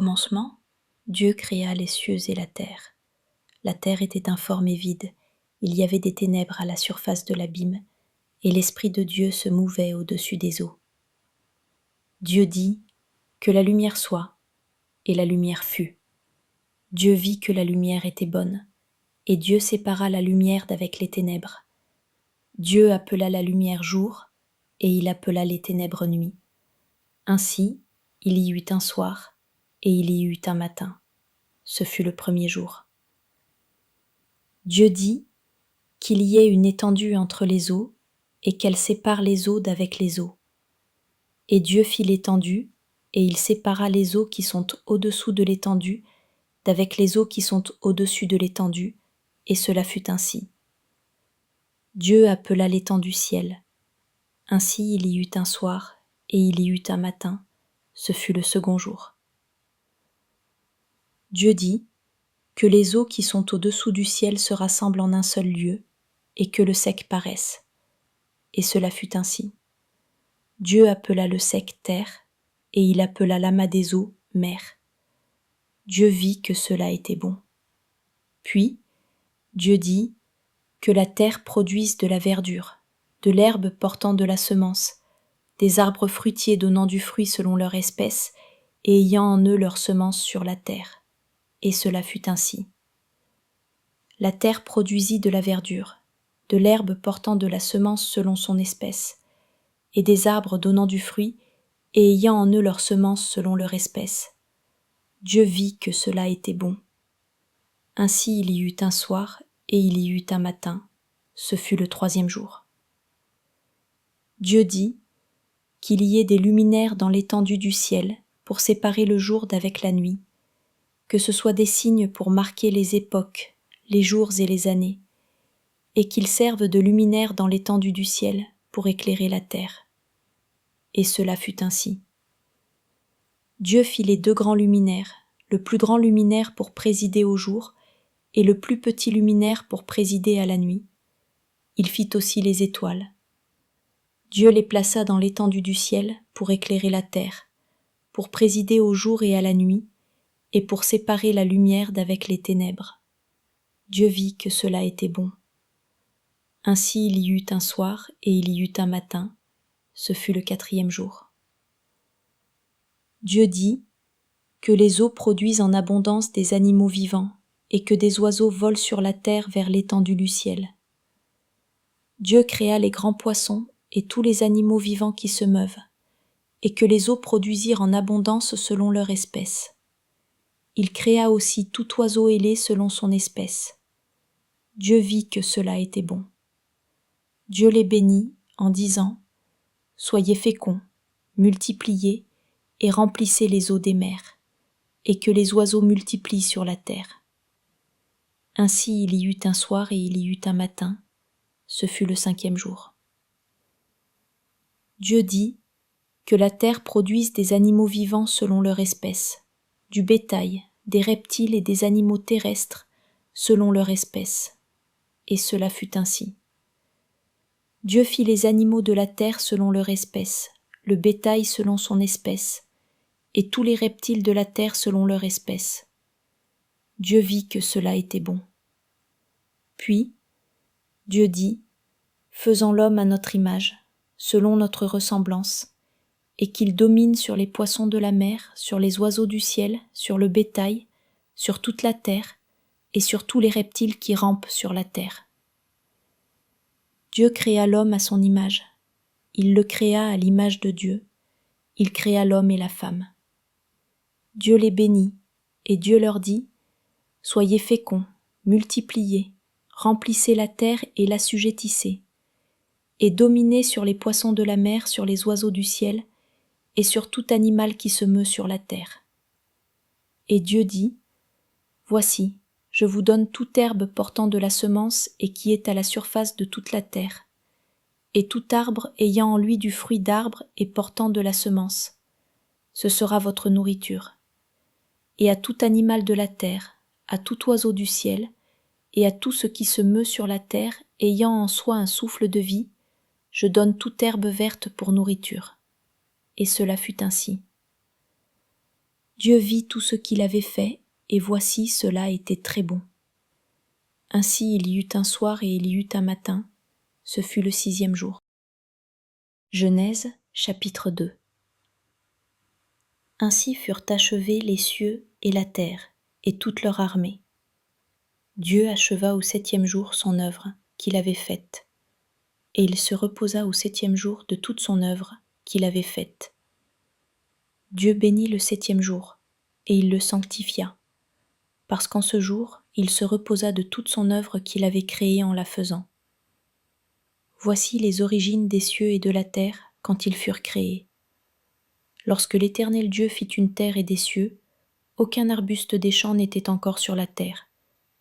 Commencement, Dieu créa les cieux et la terre. La terre était informe et vide, il y avait des ténèbres à la surface de l'abîme, et l'Esprit de Dieu se mouvait au-dessus des eaux. Dieu dit, que la lumière soit, et la lumière fut. Dieu vit que la lumière était bonne, et Dieu sépara la lumière d'avec les ténèbres. Dieu appela la lumière jour, et il appela les ténèbres nuit. Ainsi, il y eut un soir, et il y eut un matin. Ce fut le premier jour. Dieu dit qu'il y ait une étendue entre les eaux, et qu'elle sépare les eaux d'avec les eaux. Et Dieu fit l'étendue, et il sépara les eaux qui sont au-dessous de l'étendue d'avec les eaux qui sont au-dessus de l'étendue, et cela fut ainsi. Dieu appela l'étendue ciel. Ainsi il y eut un soir, et il y eut un matin, ce fut le second jour. Dieu dit que les eaux qui sont au-dessous du ciel se rassemblent en un seul lieu, et que le sec paraisse. Et cela fut ainsi. Dieu appela le sec terre, et il appela l'amas des eaux mer. Dieu vit que cela était bon. Puis, Dieu dit que la terre produise de la verdure, de l'herbe portant de la semence, des arbres fruitiers donnant du fruit selon leur espèce, et ayant en eux leur semence sur la terre. Et cela fut ainsi. La terre produisit de la verdure, de l'herbe portant de la semence selon son espèce, et des arbres donnant du fruit, et ayant en eux leur semence selon leur espèce. Dieu vit que cela était bon. Ainsi il y eut un soir, et il y eut un matin. Ce fut le troisième jour. Dieu dit qu'il y ait des luminaires dans l'étendue du ciel pour séparer le jour d'avec la nuit, que ce soit des signes pour marquer les époques, les jours et les années, et qu'ils servent de luminaires dans l'étendue du ciel pour éclairer la terre. Et cela fut ainsi. Dieu fit les deux grands luminaires, le plus grand luminaire pour présider au jour, et le plus petit luminaire pour présider à la nuit. Il fit aussi les étoiles. Dieu les plaça dans l'étendue du ciel pour éclairer la terre, pour présider au jour et à la nuit, et pour séparer la lumière d'avec les ténèbres. Dieu vit que cela était bon. Ainsi il y eut un soir et il y eut un matin, ce fut le quatrième jour. Dieu dit que les eaux produisent en abondance des animaux vivants, et que des oiseaux volent sur la terre vers l'étendue du ciel. Dieu créa les grands poissons et tous les animaux vivants qui se meuvent, et que les eaux produisirent en abondance selon leur espèce. Il créa aussi tout oiseau ailé selon son espèce. Dieu vit que cela était bon. Dieu les bénit en disant : « Soyez féconds, multipliez et remplissez les eaux des mers, et que les oiseaux multiplient sur la terre. » Ainsi il y eut un soir et il y eut un matin, ce fut le cinquième jour. Dieu dit que la terre produise des animaux vivants selon leur espèce, du bétail, des reptiles et des animaux terrestres selon leur espèce. Et cela fut ainsi. Dieu fit les animaux de la terre selon leur espèce, le bétail selon son espèce, et tous les reptiles de la terre selon leur espèce. Dieu vit que cela était bon. Puis, Dieu dit : « Faisons l'homme à notre image, selon notre ressemblance, et qu'il domine sur les poissons de la mer, sur les oiseaux du ciel, sur le bétail, sur toute la terre, et sur tous les reptiles qui rampent sur la terre. » Dieu créa l'homme à son image. Il le créa à l'image de Dieu. Il créa l'homme et la femme. Dieu les bénit, et Dieu leur dit : « Soyez féconds, multipliez, remplissez la terre et l'assujettissez, et dominez sur les poissons de la mer, sur les oiseaux du ciel, et sur tout animal qui se meut sur la terre. » Et Dieu dit : « Voici, je vous donne toute herbe portant de la semence et qui est à la surface de toute la terre, et tout arbre ayant en lui du fruit d'arbre et portant de la semence. Ce sera votre nourriture. Et à tout animal de la terre, à tout oiseau du ciel, et à tout ce qui se meut sur la terre, ayant en soi un souffle de vie, je donne toute herbe verte pour nourriture. » Et cela fut ainsi. Dieu vit tout ce qu'il avait fait, et voici cela était très bon. Ainsi il y eut un soir et il y eut un matin, ce fut le 6e jour. Genèse, chapitre 2. Ainsi furent achevés les cieux et la terre, et toute leur armée. Dieu acheva au 7e jour son œuvre qu'il avait faite, et il se reposa au 7e jour de toute son œuvre qu'il avait faite. Dieu bénit le 7e jour, et il le sanctifia, parce qu'en ce jour il se reposa de toute son œuvre qu'il avait créée en la faisant. Voici les origines des cieux et de la terre quand ils furent créés. Lorsque l'Éternel Dieu fit une terre et des cieux, aucun arbuste des champs n'était encore sur la terre,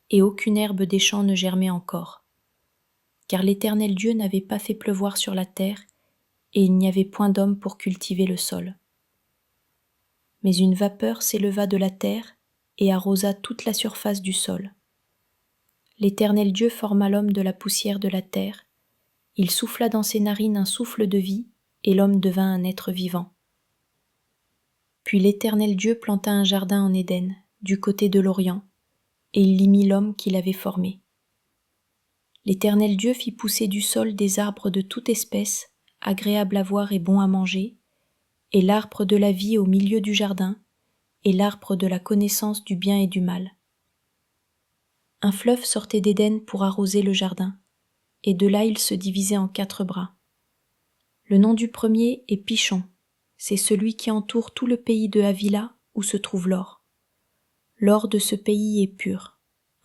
et aucune herbe des champs ne germait encore. Car l'Éternel Dieu n'avait pas fait pleuvoir sur la terre, et il n'y avait point d'homme pour cultiver le sol. Mais une vapeur s'éleva de la terre et arrosa toute la surface du sol. L'Éternel Dieu forma l'homme de la poussière de la terre, il souffla dans ses narines un souffle de vie, et l'homme devint un être vivant. Puis l'Éternel Dieu planta un jardin en Éden, du côté de l'Orient, et il y mit l'homme qu'il avait formé. L'Éternel Dieu fit pousser du sol des arbres de toute espèce, agréables à voir et bons à manger, et l'arbre de la vie au milieu du jardin, et l'arbre de la connaissance du bien et du mal. Un fleuve sortait d'Éden pour arroser le jardin, et de là il se divisait en 4 bras. Le nom du premier est Pichon, c'est celui qui entoure tout le pays de Havila où se trouve l'or. L'or de ce pays est pur.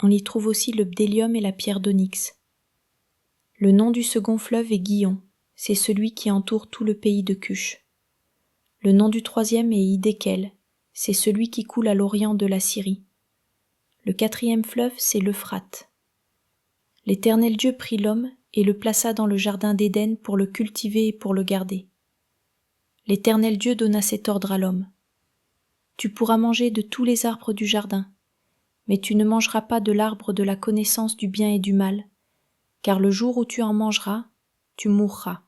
On y trouve aussi le bdellium et la pierre d'onyx. Le nom du second fleuve est Gihon, c'est celui qui entoure tout le pays de Cush. Le nom du troisième est Hiddekel, c'est celui qui coule à l'orient de la Syrie. Le 4e fleuve, c'est l'Euphrate. L'Éternel Dieu prit l'homme et le plaça dans le jardin d'Éden pour le cultiver et pour le garder. L'Éternel Dieu donna cet ordre à l'homme. Tu pourras manger de tous les arbres du jardin, mais tu ne mangeras pas de l'arbre de la connaissance du bien et du mal, car le jour où tu en mangeras, tu mourras.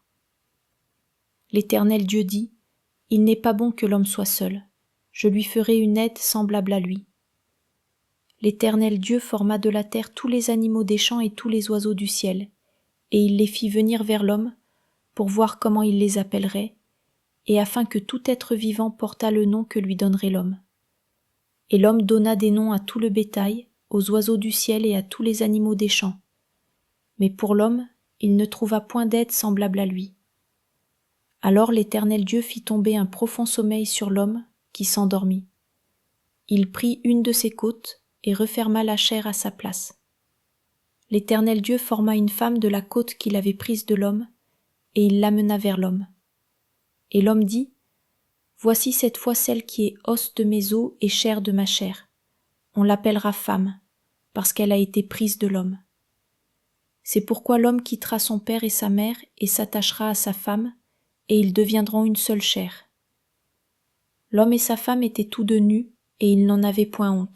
L'Éternel Dieu dit, il n'est pas bon que l'homme soit seul, je lui ferai une aide semblable à lui. L'Éternel Dieu forma de la terre tous les animaux des champs et tous les oiseaux du ciel, et il les fit venir vers l'homme pour voir comment il les appellerait, et afin que tout être vivant portât le nom que lui donnerait l'homme. Et l'homme donna des noms à tout le bétail, aux oiseaux du ciel et à tous les animaux des champs. Mais pour l'homme, il ne trouva point d'aide semblable à lui. Alors l'Éternel Dieu fit tomber un profond sommeil sur l'homme, qui s'endormit. Il prit une de ses côtes et referma la chair à sa place. L'Éternel Dieu forma une femme de la côte qu'il avait prise de l'homme, et il l'amena vers l'homme. Et l'homme dit, « Voici cette fois celle qui est os de mes os et chair de ma chair. On l'appellera femme, parce qu'elle a été prise de l'homme. C'est pourquoi l'homme quittera son père et sa mère et s'attachera à sa femme, et ils deviendront une seule chair. » L'homme et sa femme étaient tous deux nus, et ils n'en avaient point honte.